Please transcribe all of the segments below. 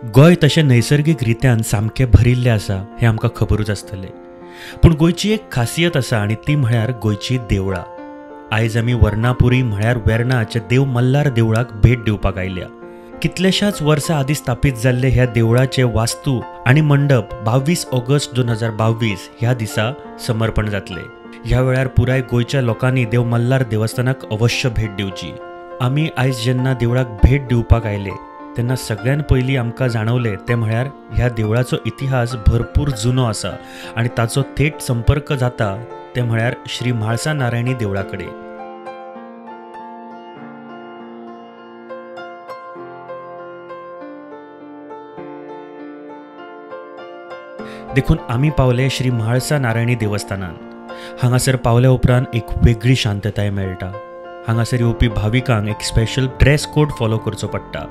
गोंय तशें नैसर्गीक रित्यान सामकें भरिल्लें आसा हें आमकां खबरूच आसतलें. पूण गोंयची एक खासियत आसा आनी ती म्हळ्यार गोंयची देवळां. आयज आमी वर्णापुरी म्हळ्यार वेर्णाच्या देव मल्हार देवळाक भेट दिवपाक आयल्या. कितलेशाच वर्सां आदीं स्थापीत जाल्ले ह्या देवळाचे वास्तू आनी मंडप 22 ऑगस्ट 2022 ह्या दिसा समर्पण जातले. ह्या वेळार पुराय गोंयच्या लोकांनी देव मल्हार देवस्थानाक अवश्य भेट दिवची. आमी आयज जेन्ना देवळाक भेट दिवपाक आयले तेन्ना सगळ्यान पयलीं आमकां जाणवलें तें म्हळ्यार ह्या देवळाचो इतिहास भरपूर जुनो आसा आनी ताचो थेट संपर्क जाता तें म्हळ्यार श्री म्हाळसा नारायणी देवळा कडेन. देखून आमी पावले श्री म्हाळसा नारायणी देवस्थानान. हांगासर पावल्या उपरांत एक वेगळी शांतताय मेळटा. हांगासर येवपी भाविकांक एक स्पेशल ड्रेस कोड फॉलो करचो पडटा.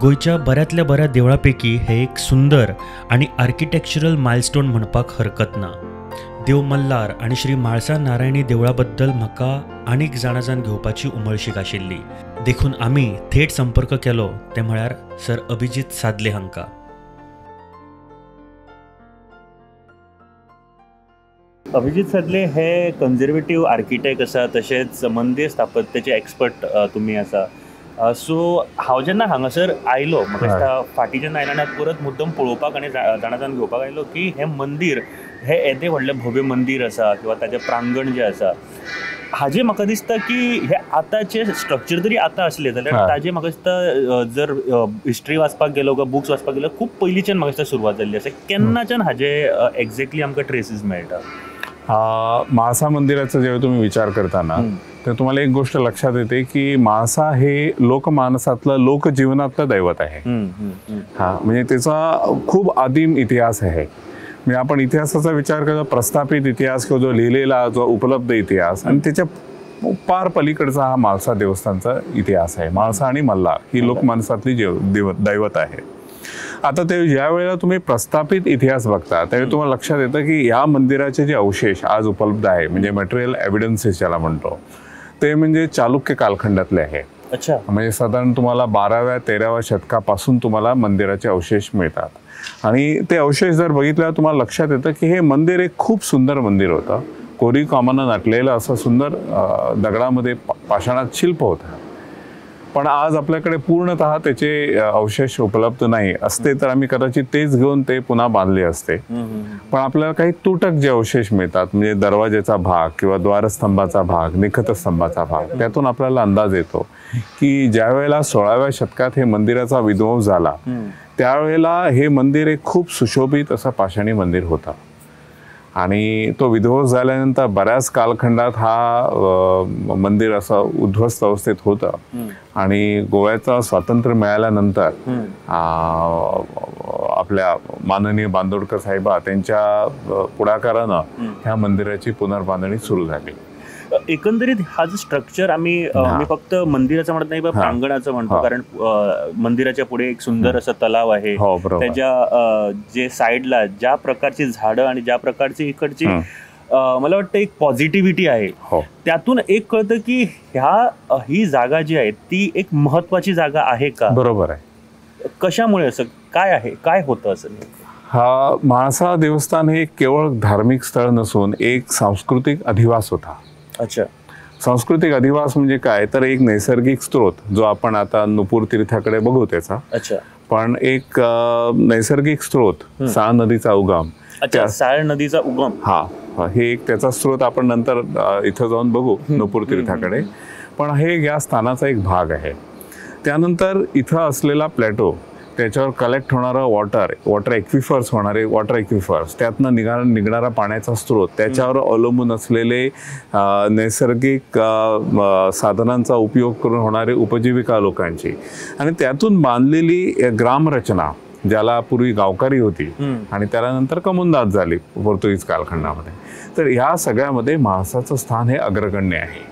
गोंयच्या बऱ्यांतल्या बऱ्या देवळां पैकी हें एक सुंदर आनी आर्किटेक्चरल मायलस्टोन म्हणपाक हरकत ना. देव मल्हार आनी श्री म्हाळसा नारायणी देवळा बद्दल म्हाका आनीक जाणाजान घेवपाची उमळशीक आशिल्ली. देखून आमी थेट संपर्क केलो तें म्हळ्यार सर अभिजीत सादले हांकां. अभिजीत सादले हे कन्झर्वेटीव आर्किटेक्ट आसा, तशेंच मंदिर स्थापत्याचे एक्सपर्ट तुमी आसा. सो हांव जेन्ना हांगासर आयलो म्हाका दिसता फाटीं जेन्ना आयलो आनी परत मुद्दम पळोवपाक आनी जाणाजान घेवपाक आयलो की हें मंदीर हें येदें व्हडलें भव्य मंदीर आसा किंवा ताचें प्रांगण जें आसा हाजें म्हाका दिसता की हे आतांचे स्ट्रक्चर जरी आतां असलें जाल्यार ताजें म्हाका दिसता जर हिस्ट्री वाचपाक गेलो वा बुक्स वाचपाक गेलो खूब पयलींच्यान म्हाका दिसता सुरवात जाल्ली आसा. केन्नाच्यान हाजे एक्झॅक्टली आमकां ट्रेसीस मेळटा? म्हाळसा मंदिराचा जेव्हा तुम्ही विचार करताना तर तुम्हाला एक गोष्ट लक्षात येते की म्हाळसा हे लोकमानसातलं लोकजीवनातलं दैवत आहे. म्हणजे त्याचा खूप आदिम इतिहास आहे. म्हणजे आपण इतिहासाचा विचार करतो, प्रस्थापित इतिहास किंवा जो लिहिलेला जो उपलब्ध इतिहास आणि त्याच्या पार पलीकडचा हा म्हाळसा देवस्थानचा इतिहास आहे. म्हाळसा आणि मल्हार ही लोकमानसातली दैवत आहे. आता ते ज्या वेळेला तुम्ही प्रस्थापित इतिहास बघता त्यावेळी तुम्हाला लक्षात येतं की या मंदिराचे जे अवशेष आज उपलब्ध आहे म्हणजे मटेरियल एव्हिडन्सेस ज्याला म्हणतो ते म्हणजे चालुक्य कालखंडातले आहे. अच्छा. म्हणजे साधारण तुम्हाला 12व्या-13व्या शतकापासून तुम्हाला मंदिराचे अवशेष मिळतात आणि ते अवशेष जर बघितल्यावर तुम्हाला लक्षात येतं की हे मंदिर एक खूप सुंदर मंदिर होतं. कोरीव कामानं नटलेलं असं सुंदर दगडामध्ये पाषाणात शिल्प होतं. पण आज आपल्याकडे पूर्णतः त्याचे अवशेष उपलब्ध नाही असते तर आम्ही कदाचित तेच घेऊन ते पुन्हा बांधले असते. पण आपल्याला काही तुटक जे अवशेष मिळतात म्हणजे दरवाजेचा भाग किंवा द्वारस्तंभाचा भाग, निखतस्तंभाचा भाग, त्यातून आपल्याला अंदाज येतो की ज्या वेळेला 16व्या शतकात हे मंदिराचा विध्वंस झाला त्यावेळेला हे मंदिर एक खूप सुशोभित असं पाषाणी मंदिर होतं आणि तो विध्वंस झाल्यानंतर बऱ्याच कालखंडात हा मंदिर असं उद्ध्वस्त अवस्थेत होतं आणि गोव्याचं स्वातंत्र्य मिळाल्यानंतर आपल्या माननीय बांदोडकर साहेबा त्यांच्या पुढाकारानं ह्या मंदिराची पुनर्बांधणी सुरू झाली. एकंदरीत हा जो स्ट्रक्चर आम्ही फक्त मंदिराचं म्हणत नाही पण प्रांगणाचं म्हणतो, कारण मंदिराच्या पुढे एक सुंदर असं तलाव आहे. त्याच्या जे साईडला ज्या प्रकारची झाडं आणि ज्या प्रकारची इकडची मला वाटतं एक पॉझिटिव्हिटी आहे. त्यातून एक कळतं की ही जागा जी आहे ती एक महत्वाची जागा आहे का? बरोबर आहे. कशामुळे असं काय आहे, काय होतं असं? हा म्हाळसा देवस्थान हे केवळ धार्मिक स्थळ नसून एक सांस्कृतिक अधिवास होता. अच्छा. सांस्कृतिक अधिवास म्हणजे काय तर एक नैसर्गिक स्रोत जो आपण आता नुपूर तीर्थाकडे बघू त्याचा. अच्छा. पण एक नैसर्गिक स्रोत साळ नदीचा उगम. अच्छा, साळ नदीचा उगम. हे एक त्याचा स्रोत आपण नंतर इथं जाऊन बघू नुपूर तीर्थाकडे. पण हे या स्थानाचा एक भाग आहे. त्यानंतर इथं असलेला प्लॅटो त्याच्यावर कलेक्ट होणारं वॉटर एक्विफर्स होणारे वॉटर एक्विफर्स, त्यातनं निघणारा पाण्याचा स्रोत, त्याच्यावर अवलंबून असलेले नैसर्गिक साधनांचा उपयोग करून होणारे उपजीविका लोकांची आणि त्यातून बांधलेली ग्रामरचना ज्याला पूर्वी गावकारी होती आणि त्याला नंतर कमुनदाद झाली पोर्तुगीज कालखंडामध्ये. तर ह्या सगळ्यामध्ये म्हाळसाचं स्थान हे अग्रगण्य आहे.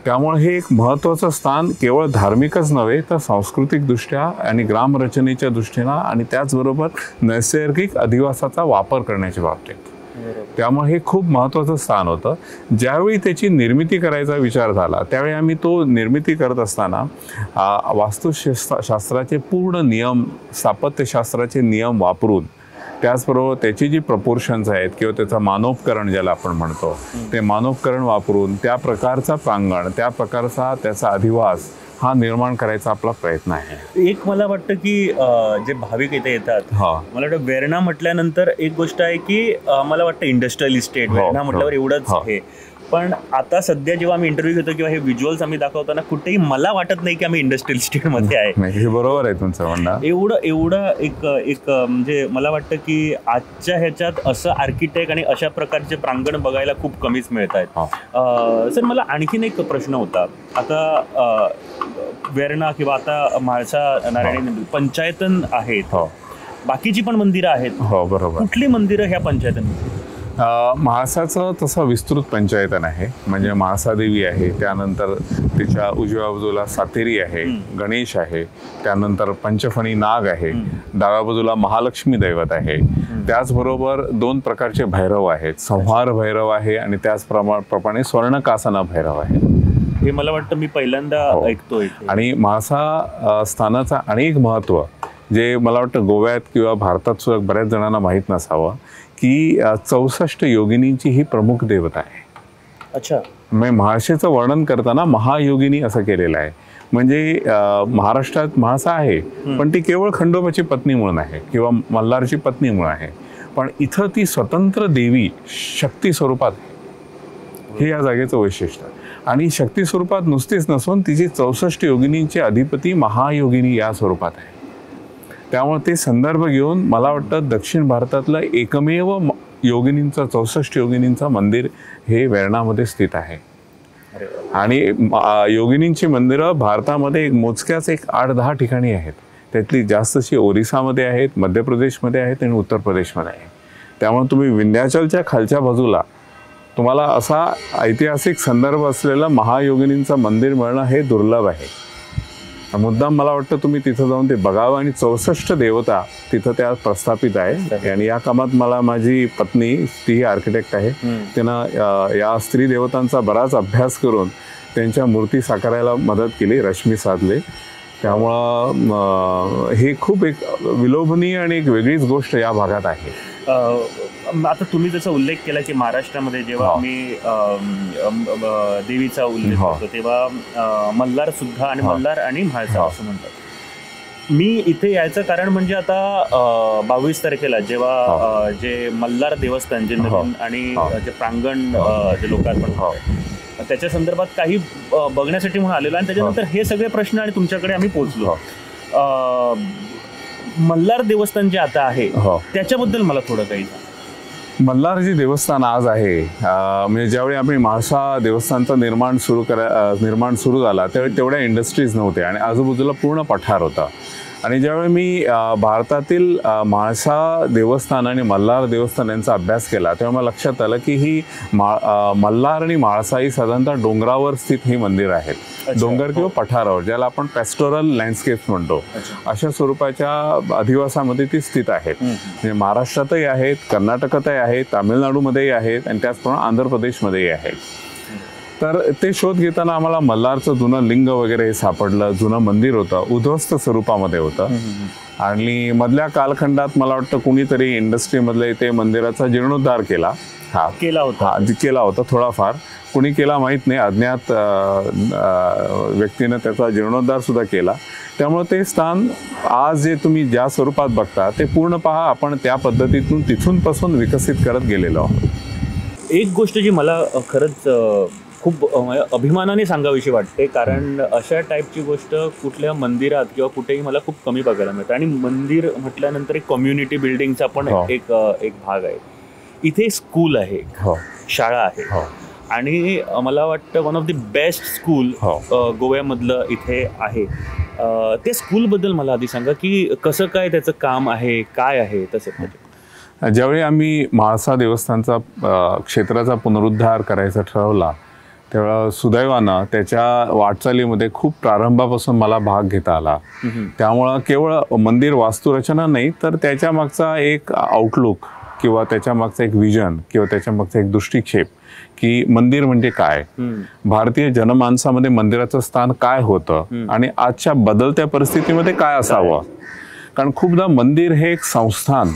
त्यामुळे हे एक महत्त्वाचं स्थान केवळ धार्मिकच नव्हे तर सांस्कृतिकदृष्ट्या आणि ग्रामरचनेच्या दृष्टीनं आणि त्याचबरोबर नैसर्गिक अधिवासाचा वापर करण्याच्या बाबतीत त्यामुळे हे खूप महत्त्वाचं स्थान होतं. ज्यावेळी त्याची निर्मिती करायचा विचार झाला त्यावेळी आम्ही तो निर्मिती करत असताना वास्तुशास्त्राचे पूर्ण नियम, स्थापत्यशास्त्राचे नियम वापरून, त्याचबरोबर त्याची जी प्रपोर्शन्स आहेत किंवा त्याचं मानवकरण ज्याला आपण म्हणतो ते मानवकरण वापरून त्या प्रकारचा प्रांगण, त्या प्रकारचा त्याचा अधिवास हा निर्माण करायचा आपला प्रयत्न आहे. एक मला वाटतं की जे भाविक इथे येतात, मला वाटतं वेर्णा म्हटल्यानंतर एक गोष्ट आहे की मला वाटतं इंडस्ट्रियल इस्टेट, वेर्णा म्हटल्यावर एवढंच आहे. पण आता सध्या जेव्हा आम्ही इंटरव्ह्यू घेतो किंवा हे व्हिज्युअल्स आम्ही दाखवताना कुठेही मला वाटत नाही की आम्ही इंडस्ट्रियल इस्टेटमध्ये आहे. हे बरोबर आहे तुमचं म्हणणं. एवढं एक म्हणजे मला वाटतं की आजच्या ह्याच्यात असं आर्किटेक्ट आणि अशा प्रकारचे प्रांगण बघायला खूप कमीच मिळत आहेत. सर, मला आणखीन एक प्रश्न होता. आता वेर्णा किंवा आता म्हाळसा नारायणी पंचायतन आहेत, बाकीची पण मंदिरं आहेत. हो, बरोबर. कुठली मंदिरं ह्या पंचायतन? म्हाळसाचं तसं विस्तृत पंचायतन आहे. म्हणजे म्हाळसादेवी आहे, त्यानंतर तिच्या उजव्या बाजूला सातेरी आहे, गणेश आहे, त्यानंतर पंचफणी नाग आहे, डाव्या बाजूला महालक्ष्मी दैवत आहे. त्याचबरोबर 2 प्रकारचे भैरव आहेत, संहार भैरव आहे आणि त्याचप्रमाणे स्वर्णकासना भैरव आहे. हे मला वाटतं मी पहिल्यांदा ऐकतोय. आणि म्हाळसा स्थानाचा अनेक महत्त्व जे मला वाटतं गोव्यात किंवा भारतात सुद्धा बऱ्याच जणांना माहीत नसावं की 64 योगिनींची ही प्रमुख देवता आहे. अच्छा. म्हणजे म्हाळशेचं वर्णन करताना महायोगिनी असं केलेलं आहे. म्हणजे महाराष्ट्रात म्हाळसा आहे पण ती केवळ खंडोबाची पत्नी म्हणून आहे किंवा मल्हारची पत्नी म्हणून आहे, पण इथं ती स्वतंत्र देवी शक्ती स्वरूपात आहे. हे या जागेचं वैशिष्ट्य. आणि शक्ती स्वरूपात नुसतीच नसून तिची 64 योगिनींचे अधिपती महायोगिनी या स्वरूपात आहे. त्यामुळे ते संदर्भ घेऊन मला वाटतं दक्षिण भारतातलं एकमेव योगिनींचं 64 योगिनींचं मंदिर हे वेर्णामध्ये स्थित आहे. आणि योगिनींची मंदिरं भारतामध्ये मोजक्याच 8-10 ठिकाणी आहेत. त्यातली जास्तशी ओरिसामध्ये आहेत, मध्य प्रदेशमध्ये आहेत आणि उत्तर प्रदेशमध्ये आहे. त्यामुळे तुम्ही विंध्याचलच्या खालच्या बाजूला तुम्हाला असा ऐतिहासिक संदर्भ असलेलं महायोगिनींचं मंदिर मिळणं हे दुर्लभ आहे. मुद्दाम मला वाटतं तुम्ही तिथं जाऊन ते बघावं. आणि 64 देवता तिथं त्या प्रस्थापित आहे. आणि या कामात मला माझी पत्नी, तीही आर्किटेक्ट आहे, तिनं या स्त्री देवतांचा बराच अभ्यास करून त्यांच्या मूर्ती साकारायला मदत केली, रश्मी साधले. त्यामुळं हे खूप एक विलोभनीय आणि एक वेगळीच गोष्ट या भागात आहे. आता तुम्ही जसा उल्लेख केला की महाराष्ट्रामध्ये जेव्हा आम्ही देवीचा उल्लेख करतो तेव्हा मल्हार सुद्धा आणि मल्हार आणि म्हाळसा असं म्हणतात. मी इथे यायचं कारण म्हणजे आता 22 तारखेला जेव्हा जे मल्हार देवस्थान जे नवीन आणि जे प्रांगण जे लोकार्पण त्याच्या संदर्भात काही बघण्यासाठी म्हणून आलेलो आणि त्याच्यानंतर हे सगळे प्रश्न आणि तुमच्याकडे आम्ही पोहोचलो. मल्हार देवस्थान जे आता आहे त्याच्याबद्दल मला थोडं काही सांगा. मल्हार जे देवस्थान आज आहे, म्हणजे ज्यावेळी आम्ही म्हाळसा देवस्थानचं निर्माण सुरू झाला त्यावेळी तेवढ्या इंडस्ट्रीज नव्हत्या आणि आजूबाजूला पूर्ण पठार होता. आणि ज्यावेळी मी भारतातील म्हाळसा देवस्थान आणि मल्हार देवस्थान यांचा अभ्यास केला तेव्हा मला लक्षात आलं की ही मल्हार आणि म्हाळसा ही साधारणतः डोंगरावर स्थित ही मंदिरं आहेत. डोंगर किंवा पठारावर, ज्याला आपण पॅस्टोरल लँडस्केप म्हणतो, अशा स्वरूपाच्या अधिवासामध्ये ती स्थित आहेत. म्हणजे महाराष्ट्रातही आहेत, कर्नाटकातही आहेत, तामिळनाडूमध्येही आहेत आणि त्याचप्रमाणे आंध्र प्रदेशमध्येही आहेत. तर ते शोध घेताना आम्हाला मल्हारचं जुनं लिंग वगैरे हे सापडलं. जुनं मंदिर होतं, उद्ध्वस्त स्वरूपामध्ये होतं. आणि मधल्या कालखंडात मला वाटतं कुणीतरी इंडस्ट्रीमधले ते मंदिराचा जीर्णोद्धार केला होता थोडाफार. कुणी केला माहीत नाही, अज्ञात व्यक्तीनं त्याचा जीर्णोद्धार सुद्धा केला. त्यामुळे ते स्थान आज जे तुम्ही ज्या स्वरूपात बघता ते पूर्ण पहा आपण त्या पद्धतीतून तिथूनपासून विकसित करत गेलेलो आहोत. एक गोष्ट जी मला खरंच खूप अभिमानाने सांगावीशी वाटते, कारण अशा टाईपची गोष्ट कुठल्या मंदिरात किंवा कुठेही मला खूप कमी बघायला मिळते. आणि मंदिर म्हटल्यानंतर एक कम्युनिटी बिल्डिंगचा पण एक भाग आहे. इथे स्कूल आहे, शाळा आहे आणि मला वाटतं one of the best school गोव्यामधलं इथे आहे. ते स्कूलबद्दल मला आधी सांगा की कसं काय त्याचं काम आहे, काय आहे तसं. ज्यावेळी आम्ही म्हाळसा देवस्थानचा क्षेत्राचा पुनरुद्धार करायचा ठरवला तेव्हा सुदैवानं त्याच्या वाटचालीमध्ये खूप प्रारंभापासून मला भाग घेता आला. त्यामुळं केवळ मंदिर वास्तुरचना नाही तर त्याच्या मागचा एक आउटलुक किंवा त्याच्या मागचं एक विजन किंवा त्याच्या मागचा एक दृष्टिक्षेप की मंदिर म्हणजे काय, भारतीय जनमानसामध्ये मंदिराचं स्थान काय होतं आणि आजच्या बदलत्या परिस्थितीमध्ये काय असावं. कारण खूपदा मंदिर हे एक संस्थान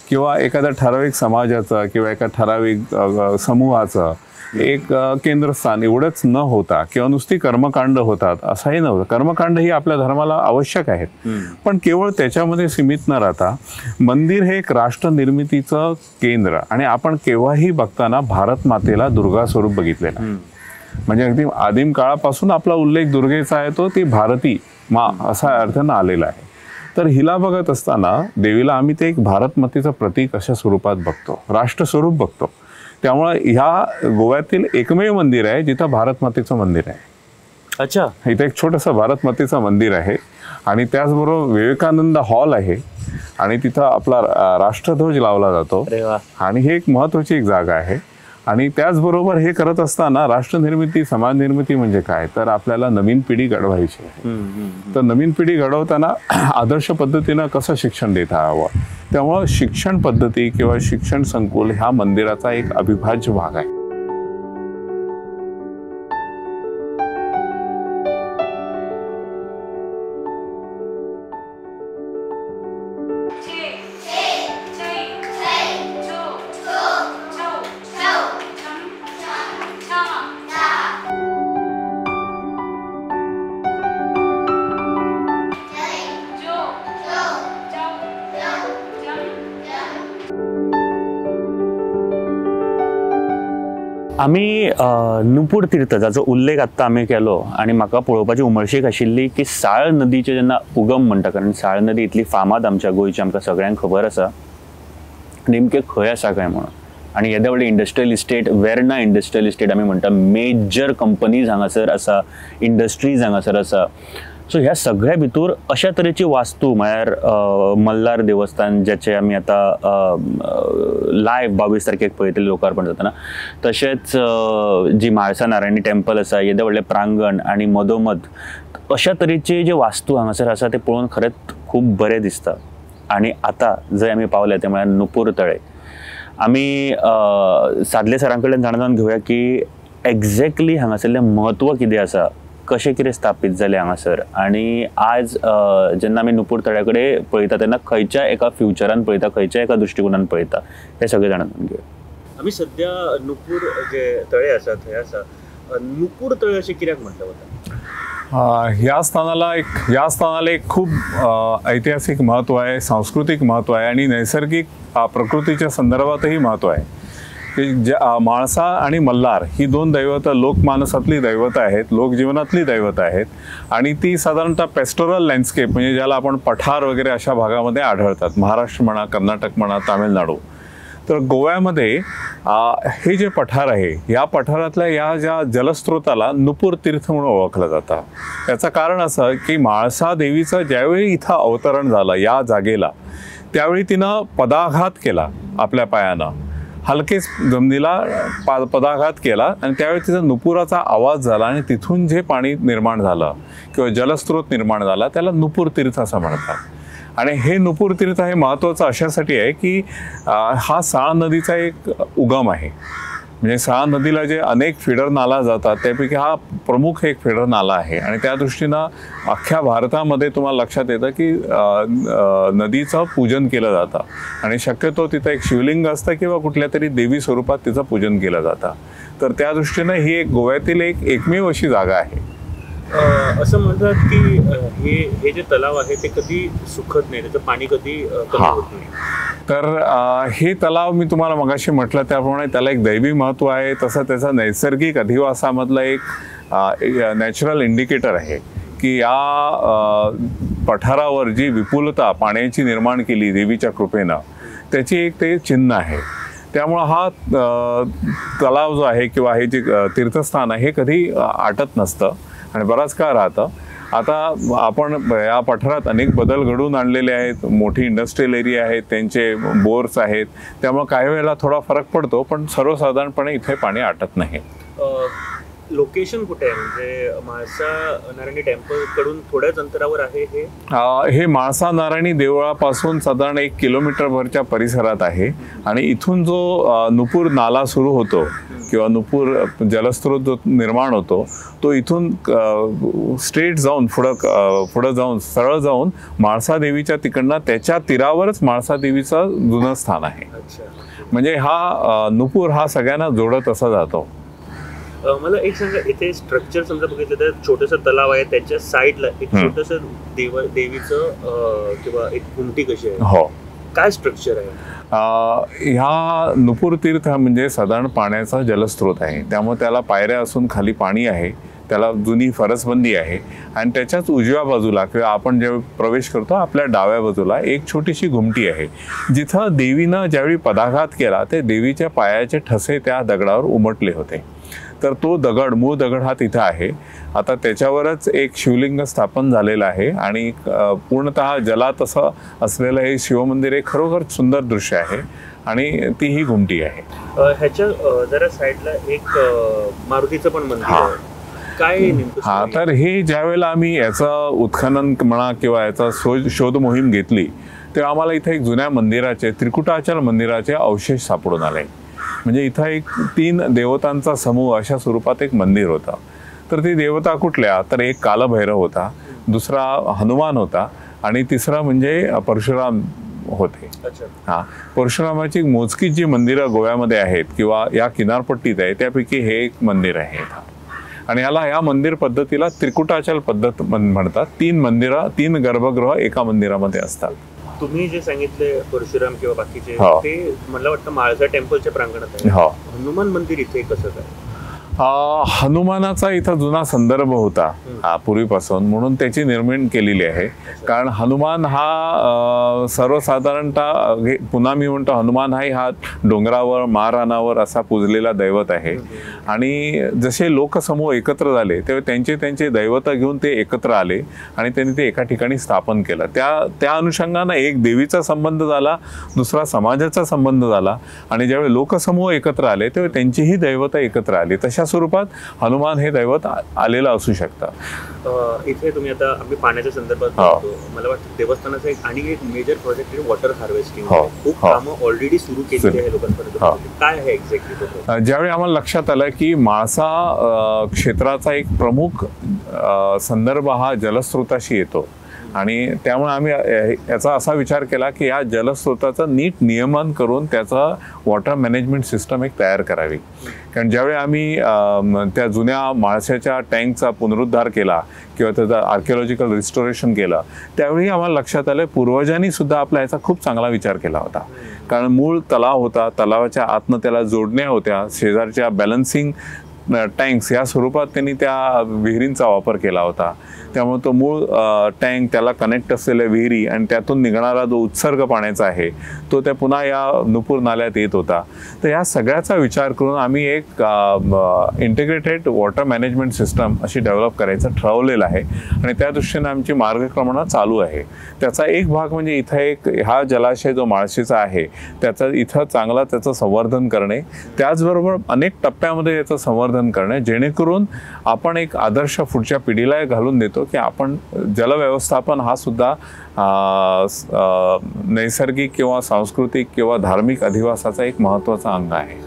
किंवा एखाद्या ठराविक समाजाचं किंवा एका ठराविक समूहाचं एक केंद्रस्थान एवढंच न होता किंवा नुसती कर्मकांड होतात असंही नव्हतं. कर्मकांड ही आपल्या धर्माला आवश्यक आहेत, पण केवळ त्याच्यामध्ये सीमित न राहता मंदिर हे एक राष्ट्र निर्मितीचं केंद्र. आणि आपण केव्हाही बघताना भारत मातेला दुर्गा स्वरूप बघितलेला, म्हणजे अगदी आदिम काळापासून आपला उल्लेख दुर्गेचा आहे तो ती भारती मा असा अर्थानं आलेला आहे. तर हिला बघत असताना देवीला आम्ही ते एक भारत मातेचं प्रतीक अशा स्वरूपात बघतो, राष्ट्र स्वरूप बघतो. त्यामुळे ह्या गोव्यातील एकमेव मंदिर आहे जिथं भारत मातेचं मंदिर आहे. अच्छा, इथं एक छोटंसं भारत मातेचं मंदिर आहे आणि त्याचबरोबर विवेकानंद हॉल आहे आणि तिथं आपला राष्ट्रध्वज लावला जातो आणि हे एक महत्त्वाची एक जागा आहे. आणि त्याचबरोबर हे करत असताना राष्ट्रनिर्मिती समाज निर्मिती म्हणजे काय, तर आपल्याला नवीन पिढी घडवायची आहे. तर नवीन पिढी घडवताना आदर्श पद्धतीनं कसं शिक्षण देता हवं, त्यामुळं शिक्षण पद्धती किंवा शिक्षण संकुल ह्या मंदिराचा एक अविभाज्य भाग आहे. आम्ही नुपूर तीर्थ जाचो उल्लेख आत्ता आम्ही केलो आणि म्हाका पळोवपाची उमळशीक आशिल्ली की साळ नदीचे जेन्ना उगम म्हणटा, कारण साळ नदी इतली फामाद आमच्या गोंयची आमकां सगळ्यांक खबर आसा नेमके खंय आसा काय म्हणून. आणि येदे व्हडले industrial estate, Verna industrial estate आमी म्हणटा, मेजर कंपनीज हांगासर आसा, इंडस्ट्रीज हांगासर आसा. सो ह्या सगळ्या भितूर अशा तरेची वास्तू म्हळ्यार मल्हार देवस्थान जेचे आमी आतां लायव्ह 22 तारखेक पळयतले लोकार्पण जाताना, तशेंच जी म्हाळसा नारायणी टेम्पल आसा, येदे व्हडलें प्रांगण आणि मदोमद अशा तरेचे जे वास्तू हांगासर आसा ते पळोवन खरेंच खूब बरें दिसता. आणि आतां जंय आमी पावले ते म्हळ्यार नुपूर तळे. आमी सादले सरां कडल्यान जाणून घेवया की एक्झॅक्टली हांगासरलें म्हत्व कितें आसा, कशें कितें स्थापीत जालें हांगासर, आणि आज जेन्ना आमी नुपूर तळ्या कडेन पळयता तेन्ना खंयच्या एका फ्युचरान पळयता, खंयच्या एका दृश्टिकोनान पळयता, हे सगळें जाणून घेवया. आमी सध्या नुपूर जे तळे आसा थंय आसा. नुपूर तळे अशें कित्याक म्हटलें वता? ह्या स्थानाला एक खूप ऐतिहासिक महत्त्व आहे, सांस्कृतिक महत्त्व आहे आणि नैसर्गिक प्रकृतीच्या संदर्भातही महत्त्व आहे. की म्हाळसा आणि मल्हार ही दोन दैवतं लोकमानसातली दैवतं आहेत, लोकजीवनातली दैवतं आहेत आणि ती साधारणतः पेस्टोरल लँडस्केप म्हणजे ज्याला आपण पठार वगैरे अशा भागामध्ये आढळतात, महाराष्ट्र म्हणा, कर्नाटक म्हणा, तामिळनाडू. तर गोव्यामध्ये हे जे पठार आहे, या पठारातल्या या ज्या जलस्रोताला नुपूर तीर्थ म्हणून ओळखलं जातं. याचं कारण असं की म्हाळसा देवीचं ज्यावेळी इथं अवतरण झालं या जागेला, त्यावेळी तिनं पदाघात केला, आपल्या पायानं हलकेच जमिनीला पदाघात केला आणि त्यावेळी तिचा नुपुराचा आवाज झाला आणि तिथून जे पाणी निर्माण झालं किंवा जलस्रोत निर्माण झाला त्याला नुपूर तीर्थ असं म्हणतात. आणि हे नुपूर तीर्थ हे महत्त्वाचं अशासाठी आहे की हा साळ नदीचा एक उगम आहे. म्हणजे साळ नदीला जे अनेक फिडर नाला जातात त्यापैकी हा प्रमुख एक फिडर नाला आहे आणि त्या दृष्टीनं अख्ख्या भारतामध्ये तुम्हाला लक्षात येतं की नदीचं पूजन केलं जातं आणि शक्यतो तिथं एक शिवलिंग असतं किंवा कुठल्या तरी देवी स्वरूपात तिचं पूजन केलं जातं. तर त्या दृष्टीनं ही एक गोव्यातील एकमेव अशी जागा आहे. असं म्हणतात की हे जे तलाव आहे ते कधी सुखत नाही, त्याचं पाणी कधी कमी होत नाही. तर हे तलाव मी तुम्हाला मगाशी म्हटलं त्याप्रमाणे त्याला एक दैवी महत्त्व आहे, तसं त्याचा नैसर्गिक अधिवासामधला एक नॅचरल इंडिकेटर आहे की या पठारावर जी विपुलता पाण्याची निर्माण केली देवीच्या कृपेनं त्याची एक ते चिन्ह आहे. त्यामुळं हा तलाव जो आहे किंवा हे जे तीर्थस्थान आहे हे कधी आटत नसतं आणि बराच काळ राहतं. आता आपण या पठारात अनेक बदल घडवून आणलेले आहेत, मोठी इंडस्ट्रियल एरिया आहेत, त्यांचे बोर्स आहेत, त्यामुळे काही वेळेला थोडा फरक पडतो पण सर्वसाधारणपणे इथे पाणी आटत नाही. लोकेशन कुठे आहे, म्हणजे म्हाळसा नारायणी टेम्पल कडून थोड्याच अंतरावर आहे हे? हे म्हाळसा नारायणी देवळापासून साधारण 1 किलोमीटरभरच्या परिसरात आहे आणि इथून जो नुपूर नाला सुरू होतो किंवा नुपूर जलस्रोत जो निर्माण होतो तो इथून स्ट्रेट जाऊन पुढं जाऊन सरळ जाऊन म्हाळसा देवीच्या तिकडनं त्याच्या तीरावरच म्हाळसा देवीचं जुनं स्थान आहे. म्हणजे हा नुपूर हा सगळ्यांना जोडत असा जातो. मला एक सांगा, इथे स्ट्रक्चर समजा बघितलं तर छोटंसं तलाव आहे, त्याच्या साईडला एक छोटंसं देवीचं किंवा एक घुमटी कशी आहे? हो. काय स्ट्रक्चर आहे? ह्या नुपूर तीर्थ म्हणजे साधारण पाण्याचा जलस्रोत आहे, त्यामुळे त्याला पायऱ्या असून खाली पाणी आहे, त्याला जुनी फरसबंदी आहे आणि त्याच्याच उजव्या बाजूला किंवा आपण जेव्हा प्रवेश करतो आपल्या डाव्या बाजूला एक छोटीशी घुमटी आहे, जिथं देवीनं ज्यावेळी पदाघात केला ते देवीच्या पायाचे ठसे त्या दगडावर उमटले होते. तर तो दगड, मूळ दगड हा तिथं आहे. आता त्याच्यावरच एक शिवलिंग स्थापन झालेलं आहे आणि पूर्णतः जलात असं असलेलं हे शिवमंदिर एक खरोखर सुंदर दृश्य आहे आणि ती ही घुमटी आहे. ह्याच्या जरा साईडला एक मारुतीचं पण मंदिर आहे. काय नेमकं? तर हे ज्या वेळेला आम्ही याचं उत्खनन म्हणा किंवा याचा शोध मोहीम घेतली तेव्हा आम्हाला इथे एक जुन्या मंदिराचे, त्रिकुटाचल मंदिराचे अवशेष सापडून आले. म्हणजे इथं एक 3 देवतांचा समूह अशा स्वरूपात एक मंदिर होता. तर ती देवता कुठल्या, तर एक कालभैरव होता, दुसरा हनुमान होता आणि तिसरा म्हणजे परशुराम होते. परशुरामाची मोजकी जी मंदिरं गोव्यामध्ये आहेत किंवा या किनारपट्टीत आहे त्यापैकी हे एक मंदिर आहे आणि या मंदिर पद्धतीला त्रिकुटाचल पद्धत म्हणतात. 3 गर्भगृह एका मंदिरामध्ये असतात. तुम्ही जे सांगितले परशुराम किंवा बाकीचे, ते मला वाटतं म्हाळसा टेम्पलच्या प्रांगणात आहे. हनुमान मंदिर इथे कसं काय? हनुमानाचा इथं जुना संदर्भ होता पूर्वीपासून, म्हणून त्याची निर्मिती केलेली आहे. कारण हनुमान हा सर्वसाधारणतः पुन्हा मी म्हणतो हनुमान हा डोंगरावर माळरानावर असा पूजलेला दैवत आहे आणि जसे लोकसमूह एकत्र झाले तेव्हा त्यांचे दैवत घेऊन ते एकत्र आले आणि त्यांनी ते एका ठिकाणी स्थापन केलं. त्या अनुषंगानं एक देवीचा संबंध झाला, दुसरा समाजाचा संबंध झाला आणि ज्यावेळी लोकसमूह एकत्र आले तेव्हा त्यांचीही दैवत एकत्र आली. तशा स्वरूपात हनुमान हे दैवत आलेलं असू शकतं. इथे तुम्ही आता आम्ही पाण्याच्या संदर्भात बोलतो, मला वाटतं देवस्थानाचा आणि एक मेजर प्रोजेक्ट वॉटर हार्वेस्टिंग, खूप कामं ऑलरेडी सुरू केलेली आहे लोकांपर्यंत. काय आहे एक्झॅक्टली? ज्यावेळी आम्हाला लक्षात आलं की म्हाळसा क्षेत्राचा एक प्रमुख संदर्भ हा जलस्रोताशी येतो आणि त्यामुळे आम्ही याचा असा विचार केला की या जलस्रोताचं नीट नियमन करून त्याचा वॉटर मॅनेजमेंट सिस्टम एक तयार करावी. कारण ज्यावेळी आम्ही त्या जुन्या म्हाळशाच्या टँकचा पुनरुद्धार केला किंवा त्याचं आर्किओलॉजिकल रिस्टोरेशन केलं त्यावेळी आम्हाला लक्षात आलं पूर्वजांनी सुद्धा आपला याचा खूप चांगला विचार केला होता. कारण मूळ तलाव होता, तलावाच्या आतनं त्याला जोडण्या होत्या, शेजारच्या बॅलन्सिंग टँक्स या स्वरूपात त्यांनी त्या विहिरींचा वापर केला होता. त्यामुळे तो मूळ टँक, त्याला कनेक्ट असलेल्या विहिरी आणि त्यातून निघणारा जो उत्सर्ग पाण्याचा आहे तो त्या पुन्हा या नुपूर नाल्यात येत होता. तर या सगळ्याचा विचार करून आम्ही एक इंटिग्रेटेड वॉटर मॅनेजमेंट सिस्टम अशी डेव्हलप करायचं ठरवलेलं आहे आणि त्या दृष्टीने आमची मार्गक्रमण चालू आहे. त्याचा एक भाग म्हणजे इथं हा जलाशय जो म्हाळशीचा आहे इथं चांगला त्याचं संवर्धन करणे, त्याचबरोबर अनेक टप्प्यामध्ये याचं संवर्धन करणे जेणेकरून आपण एक आदर्श पुढच्या पिढीला घालून देतो की आपण जलव्यवस्थापन हा सुद्धा नैसर्गिक किंवा सांस्कृतिक किंवा धार्मिक अधिवासाचा एक महत्त्वाचा अंग आहे.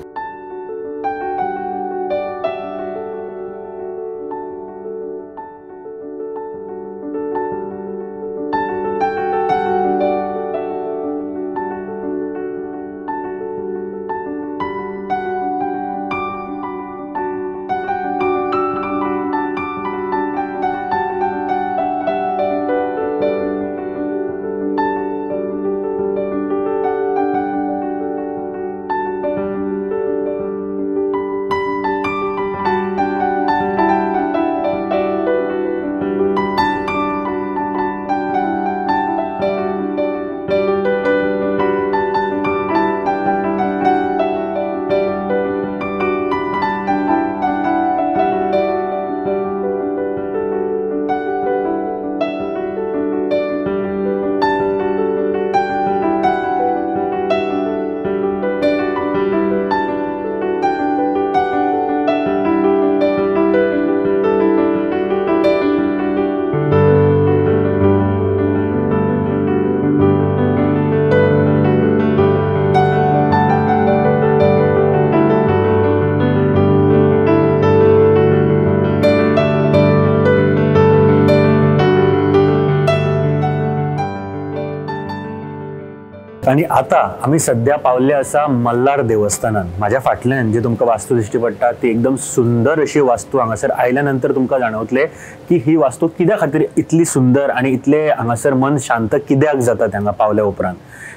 आणि आता आम्ही सध्या पावले असा मल्हार देवस्थानात. माझ्या फाटल्यान जी तुमकां वास्तू दिश्टी पडटा ती एकदम सुंदर अशी वास्तू. हांगासर आयल्यानंतर तुमकां जाणवतले की ही वास्तू कित्या खातीर इतली सुंदर आणि इतले हांगासर मन शांत कित्याक जाता हांगा पावल्या उपरांत.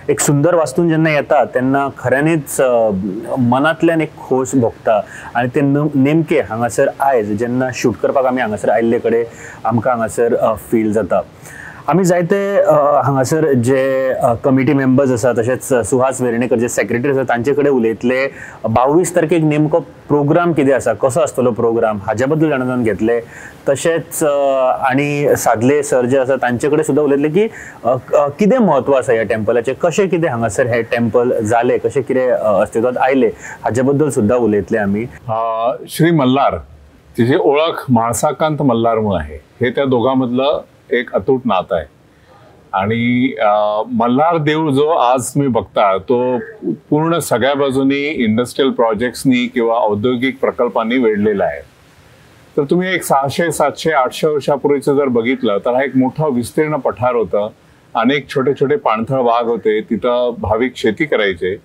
एक सुंदर वास्तून जेन्ना येता तेन्ना खऱ्यांनीच मनांतल्यान एक खोस भोगता. आणि ते नेमके हांगासर आयज जेन्ना शूट करपाक आमी हांगासर आयिल्ले कडेन आमकां हांगासर फील जाता. आमी जायते हांगासर जे कमिटी मेंबर्स आसा तशेंच सुहास वेर्णेकर जे सेक्रेटरी आसा तांचे कडेन उलयतले. 22 तारखेक नेमको प्रोग्राम कितें आसा, कसो आसतलो प्रोग्राम हाज्या बद्दल जाणून घेतले. तशेंच आनी सादले सर जे आसा तांचे कडेन सुद्दां उलयतले की कितें म्हत्व आसा ह्या टेम्पलाचें, कशें कितें हांगासर हे टेम्पल जाले, कशें कितें अस्तित्वात आयले हाज्या बद्दल सुद्दां उलयतले आमी. श्री मल्हार तिची ओळख म्हाळसाकांत मल्हार म्हणून आहे. हे त्या दोघांमधलं एक अतूट नातं आहे. आणि मल्हार देऊळ जो आज तुम्ही बघता तो पूर्ण सगळ्या बाजूनी इंडस्ट्रियल प्रोजेक्ट्सनी किंवा औद्योगिक प्रकल्पांनी वेढलेला आहे. तर तुम्ही एक 600, 700, 800 वर्षापूर्वीचं जर बघितलं तर हा एक मोठं विस्तीर्ण पठार होतं. अनेक छोटे छोटे पाणथळ भाग होते, तिथं भाविक शेती करायचे.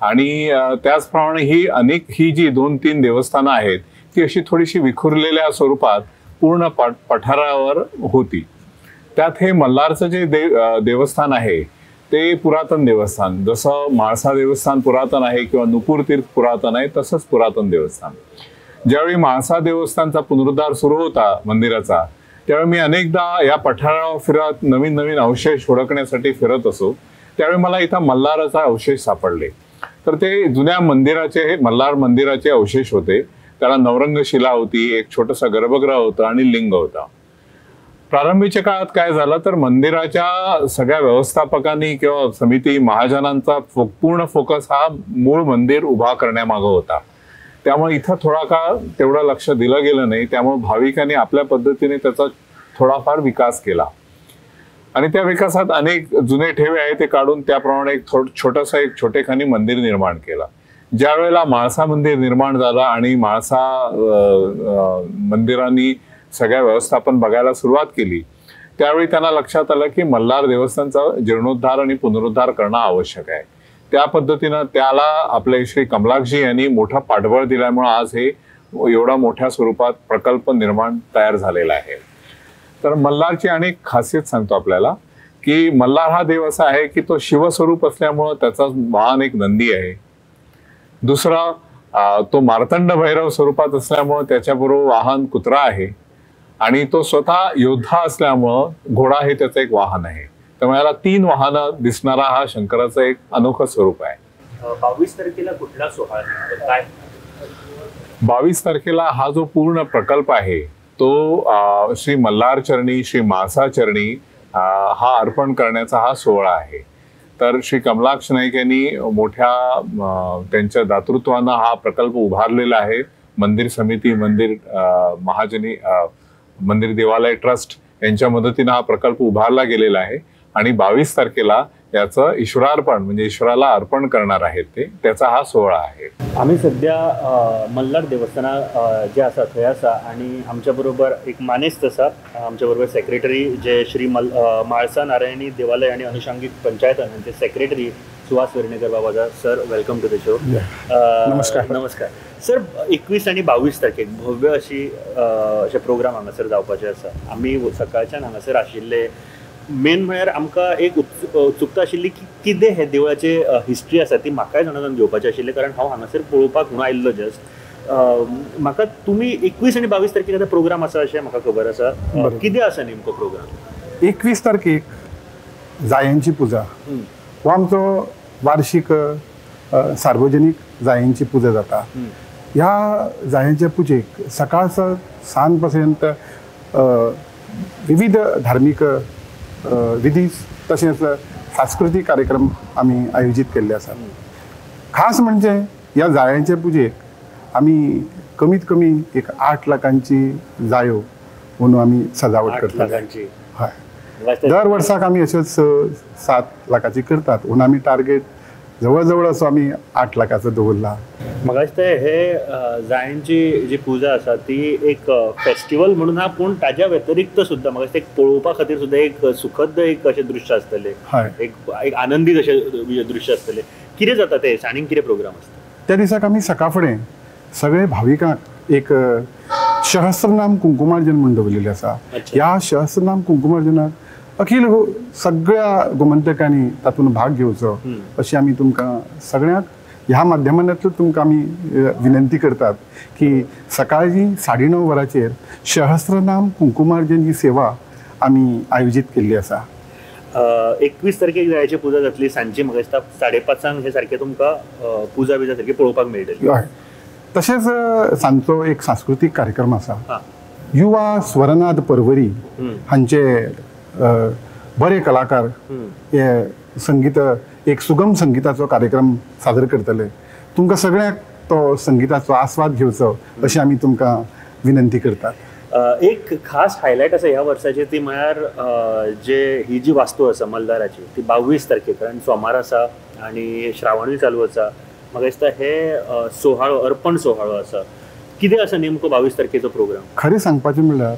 आणि त्याचप्रमाणे ही जी 2-3 देवस्थानं आहेत ती अशी थोडीशी विखुरलेल्या स्वरूपात पूर्ण पठारावर होती. त्यात हे मल्हारचं जे देवस्थान आहे ते पुरातन देवस्थान, जसं म्हाळसा देवस्थान पुरातन आहे किंवा नुपूर तीर्थ पुरातन आहे तसंच पुरातन देवस्थान. ज्यावेळी म्हाळसा देवस्थानचा पुनरुद्धार सुरू होता मंदिराचा, त्यावेळी मी अनेकदा या पठारावर फिरत नवीन नवीन अवशेष हुडकण्यासाठी फिरत असो. त्यावेळी मला इथं मल्हाराचा अवशेष सापडले. तर ते जुन्या मंदिराचे मल्हार मंदिराचे अवशेष होते. त्याला नवरंग शिला होती, एक छोटंसं गर्भगृह होतं आणि लिंग होता. प्रारंभीच्या काळात काय झालं तर मंदिराच्या सगळ्या व्यवस्थापकांनी किंवा समिती महाजनांचा पूर्ण फोकस हा मूळ मंदिर उभा करण्यामागं होता. त्यामुळे इथं थोडा काळ तेवढं लक्ष दिलं गेलं नाही. त्यामुळे भाविकांनी आपल्या पद्धतीने त्याचा थोडाफार विकास केला. आणि त्या विकासात अनेक जुने ठेवे आहे ते काढून त्याप्रमाणे एक छोटेखानी मंदिर निर्माण केलं. ज्या वेळेला म्हाळसा मंदिर निर्माण झालं आणि म्हाळसा मंदिरांनी सगळ्या व्यवस्थापन बघायला सुरुवात केली, त्यावेळी त्यांना लक्षात आलं की मल्हार देवस्थानचा जीर्णोद्धार आणि पुनरुद्धार करणं आवश्यक आहे. त्या पद्धतीनं त्याला आपले श्री कमलाक्षजी यांनी मोठा पाठबळ दिल्यामुळे आज हे एवढा मोठ्या स्वरूपात प्रकल्प तयार झालेला आहे. तर मल्हारची अनेक खासियत सांगतो आपल्याला की मल्हार हा देव असा आहे की तो शिवस्वरूप असल्यामुळं त्याचा वाहन एक नंदी आहे. दुसरा, तो मार्तंड भैरव स्वरूपात असल्यामुळं त्याच्याबरोबर वाहन कुत्रा आहे. आणि तो स्वतः योद्धा असल्यामुळं घोडा हे त्याचं एक वाहन आहे. त्यामुळे याला 3 वाहनं दिसणारा हा शंकराचं एक अनोखं स्वरूप आहे. 22 तारखेला कुठला सोहळा काय? 22 तारखेला हा जो पूर्ण प्रकल्प आहे तो श्री मल्हार चरणी, श्री म्हाळसा चरणी हा अर्पण करण्याचा हा सोहळा आहे. तर श्री कमलाक्ष नाईक यांनी मोठ्या त्यांच्या दातृत्वानं हा प्रकल्प उभारलेला आहे. मंदिर समिती, मंदिर महाजनी, मंदिर देवालय ट्रस्ट यांच्या मदतीनं हा प्रकल्प उभारला गेलेला आहे. आणि 22 तारखेला याचं ईश्वरार्पण म्हणजे ईश्वराला अर्पण करणार आहेत त्याचा हा सोहळा आहे. आम्ही सध्या मल्हार देवस्थाना जे आसा थंय आसा आणि आमच्या बरोबर एक मानेस्त आसा. आमच्या बरोबर सेक्रेटरी जे श्री म्हाळसा नारायणी देवालय आणि अनुषंगिक पंचायतन हांचे सेक्रेटरी सुहास वेर्णेकर बाबा. Sir, welcome to the show. नमस्कार. नमस्कार सर. 21 आणि 22 तारखेक भव्य असे प्रोग्राम हांगासर जावपाचे आसा. आमी सकाळच्यान हांगासर आशिल्ले. मेन म्हळ्यार आमकां एक उत्सुकता आशिल्ली की कितें हे देवळाचे हिस्ट्री आसा ती म्हाकाय जाणून घेवपाचें आशिल्लें, कारण हांव हांगासर पळोवपाक म्हणून आयिल्लो जस्ट. म्हाका तुमी 21 आणि 22 तारखेक आतां प्रोग्राम आसा अशें म्हाका खबर आसा. कितें आसा नेमको प्रोग्राम? 21 तारखेक जायांची पुजा हो आमचो वार्षिक सार्वजनीक जायांची पुजा जाता. ह्या जायांच्या पुजेक सकाळचा सांज पर्यंत विविध धार्मीक विधी तसेच सांस्कृतिक कार्यक्रम आम्ही आयोजित केल्ले आसात. खास म्हणजे या जायांच्या पुजेक आम्ही कमीत कमी एक 8 लाखांची जायो म्हणून आम्ही सजावट करतात. हय, दर वर्साक आम्ही अशेच 7 लाखाची करतात. म्हणून आम्ही टार्गेट जवळ असो आमी 8 लाखाचो दवरला. म्हाका दिसता हे जायंची जी पुजा आसा ती एक फेस्टिवल म्हणून हा, पूण ताज्या व्यतिरिक्त सुद्दां म्हाका दिसता एक पळोवपा खातीर सुद्दां एक सुखद एक अशें दृश्य आसतलें. हय. एक आनंदीत अशें दृश्य आसतलें. कितें जाता ते आनीक कितें प्रोग्राम आसता? त्या दिसाक आमी सकाळ फुडें सगळे भाविकांक एक सहस्त्रनाम कुंकुमार्जन म्हूण दवरलेलें आसा. अच्छा. ह्या सहस्त्रनाम कुंकुमार्जनाक अखिल सगळ्या गोमंतकांनी तातूंत भाग घेवचो अशी आमी तुमकां सगळ्यांक ह्या माध्यमांतल्यान तुमकां आमी विनंती करतात की सकाळची 9:30 वरांचेर सहस्त्रनाम कुंकुमार्जन ही सेवा आमी आयोजीत केल्ली आसा. 21 तारखेक जायची पुजा जातली सांजची. म्हाका दिसता 5:30 हे सारखे तुमकां पुजा बिजा सारखी पळोवपाक मेळटली. हय. तशेंच सांजचो एक सांस्कृतीक कार्यक्रम आसा. हां. युवा स्वरनाद परवरी हांचे बरे कलाकार हे संगीत एक सुगम संगीताचो कार्यक्रम सादर करतले. तुमकां सगळ्यांक तो संगीताचो आस्वाद घेवचो अशी आमी तुमकां विनंती करतात. एक खास हायलायट आसा ह्या वर्साची, ती म्हळ्यार ही जी वास्तू आसा मल्हाराची ती 22 तारखेक, कारण सोमार आसा आनी श्रावणूय चालू आसा. म्हाका दिसता हे सोहाळो, अर्पण सोहाळो आसा. कितें आसा नेमको 22 तारखेचो प्रोग्राम? खरें सांगपाचें म्हणल्यार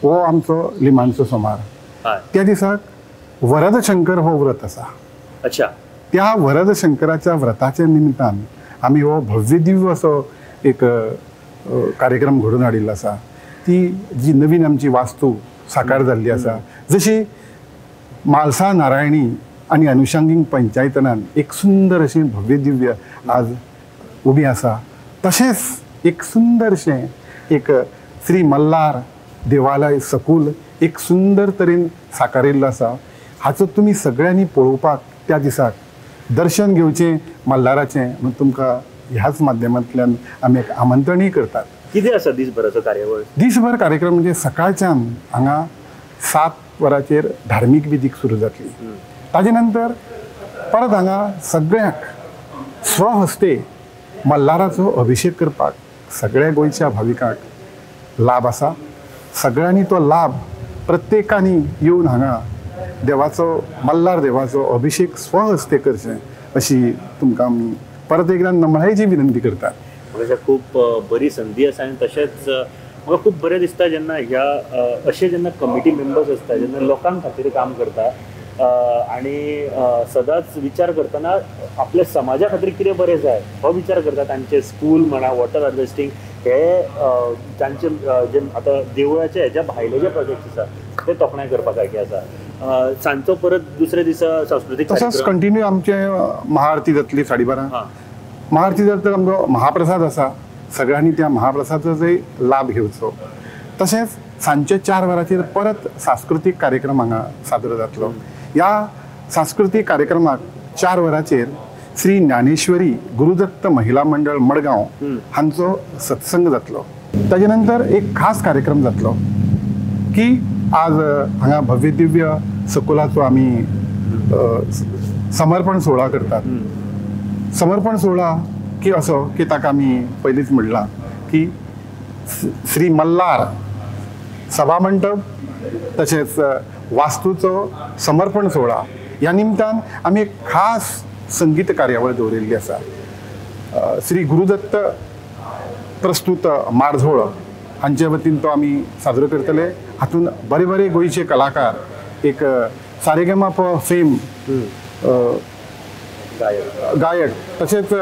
हो आमचो लिमांचो सोमार. हय. त्या दिसाक वरद शंकर हो व्रत आसा. अच्छा. त्या वरद शंकराच्या व्रताच्या निमित्तान आमी हो भव्य दिव्य असो एक कार्यक्रम घडोवन हाडिल्लो आसा. ती जी नवीन आमची वास्तू साकार जाल्ली आसा, जशी म्हालसा नारायणी आनी अनुषंगीक पंचायतनान एक सुंदर अशी भव्य दिव्य आज उबी आसा, तशेंच एक सुंदरशें एक श्री मल्हार देवालय सकूल एक सुंदर तरेन साकारिल्लो आसा. हाचो तुमी सगळ्यांनी पळोवपाक त्या दिसाक दर्शन घेवचें मल्हाराचें म्हूण तुमकां ह्याच माध्यमांतल्यान आमी एक आमंत्रणय करतात. कितें आसा दिसभराचो कार्यावळ? दिसभर कार्यक्रम म्हणजे सकाळच्यान हांगा 7 वरांचेर धार्मीक विधीक सुरू जातली. ताजे नंतर परत हांगा सगळ्यांक स्वहस्ते मल्हाराचो अभिषेक करपाक सगळ्या गोंयच्या भाविकांक लाभ आसा. सगळ्यांनी तो लाभ प्रत्येकानी येवन हांगा देवाचो मल्हार देवाचो अभिषेक स्वहस्ते करचें अशी तुमकां आमी परत एकदा नम्रतेची विनंती करतात. म्हाका खूब बरी संदी आसा आनी तशेंच म्हाका खूब बरें दिसता जेन्ना ह्या अशे जेन्ना कमिटी मेंबर्स आसता, जेन्ना लोकांक खातीर काम करता आनी सदांच विचार करतना आपल्या समाजा खातीर कितें बरें जाय हो विचार करता. तांचे स्कूल म्हणा, वॉटर हार्वेस्टिंग, हे तांचे जे आतां देवळाचे हेज्या भायले जे प्रोजेक्ट्स आसा ते तोखणाय करपा सारके आसा. सांजचो परत दुसऱ्या दिसा सांस्कृतीक तसोच कंटिन्यू आमचे महाआरती जातली 12:30. महाआरती जाता आमचो महाप्रसाद आसा. सगळ्यांनी त्या महाप्रसादाचोय लाभ घेवचो. तशेंच सांजचे 4 वरांचेर परत सांस्कृतीक कार्यक्रम हांगा सादर जातलो. ह्या सांस्कृतीक कार्यक्रमाक 4 वरांचेर श्री ज्ञानेश्वरी गुरुदत्त महिला मंडळ मडगांव हांचो सत्संग जातलो. ताजे नंतर एक खास कार्यक्रम जातलो की आज हांगा भव्य दिव्य सकूलाचो आमी समर्पण सोहळा करतात. समर्पण सोहळा की असो की ताका आमी पयलींच म्हणलां की श्री मल्हार सभा मंडप तशेंच वास्तूचो समर्पण सोहळा ह्या निमतान आमी एक खास संगीत कार्यावळ दवरिल्ली आसा. श्री गुरुदत्त प्रस्तुत मारझोळ हांचे वतीन तो आमी सादर करतले. हातून बरे बरे गोंयचे कलाकार एक सारेगमाप फेम गायक तशेंच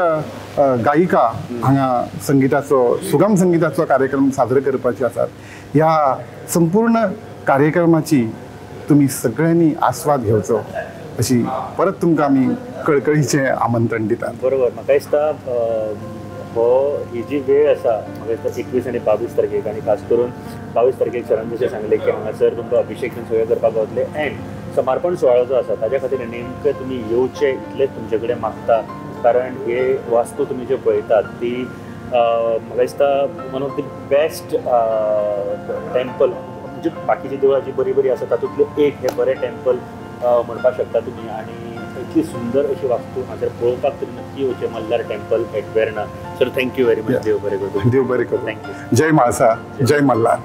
गायिका हांगा संगीताचो सुगम संगीताचो कार्यक्रम सादर करपाचे आसात. ह्या संपूर्ण कार्यक्रमाची तुमी सगळ्यांनी आस्वाद घेवचो अशी परत तुमकां आमी कळकळीचें आमंत्रण दितात. बरोबर. म्हाका दिसता ही जी वेळ आसा म्हाका दिसता 21 आनी 22 तारखेक, आनी खास करून 22 तारखेक सरान जशें सांगलें की हांगासर तुमकां अभिषेक सोय करपाक गावतले. एंड समर्पण सुवाळो जो आसा ताज्या खातीर नेमके तुमी येवचे इतलेच तुमचे कडेन मागता. कारण हे वास्तू तुमी जे पळयतात ती म्हाका दिसता one of the best temple, म्हणजे बाकीची देवळां जी बरी बरी आसा तातूंतलें एक हे बरें टेंपल म्हणपाक शकता तुमी. आनी इतली सुंदर अशी वास्तू हांगासर पळोवपाक तरी नक्की येवचें Malhar temple at Verna. Sir thank you very much. देव बरें करूं. देव बरें करूं. थँक्यू. जय म्हाळसा, जय मल्हार.